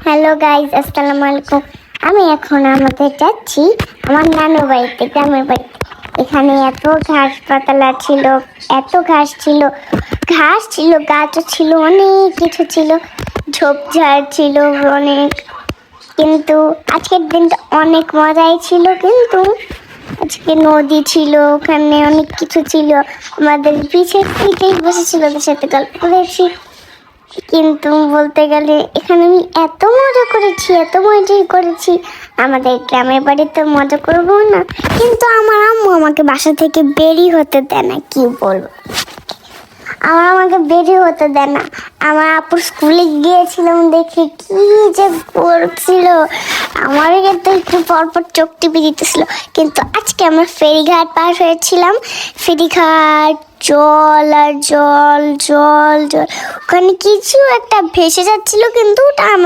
Hello guys, আসসালামু আলাইকুম। আমি এখন আমাদের যাচ্ছি আমার নানু বাড়িতে, গ্রামের বাড়িতে। এখানে এত ঘাস পাতলা ছিল, এত ঘাস ছিল, গাছও ছিল, অনেক কিছু ছিল, ঝোপঝাড় ছিল অনেক। কিন্তু আজকের দিনটা অনেক মজাই ছিল। কিন্তু আজকে নদী ছিল, ওখানে অনেক কিছু ছিল, আমাদের পিঠেই বসেছিল, ওদের সাথে গল্প করেছি। কিন্তু বলতে গেলে এখানে আমি এত মজা করেছি। আমাদের গ্রামের বাড়িতে মজা করবো না, কিন্তু আমার আম্মু আমাকে বাসা থেকে বেরি হতে দেয় না। কি বলবো, আমাকে বেরি হতে দেয় না। আমার আপুর স্কুলে গিয়েছিলাম, দেখে কি যে করছিল, আমার তো একটু পরপর চোখ টিপে দিতেছিল। কিন্তু আজকে আমরা ফেরিঘাট পার হয়েছিলাম, ফেরিঘাট, জল আর জল, ওখানে কিছু একটা ভেসে যাচ্ছিল, কিন্তু ওটা আমরা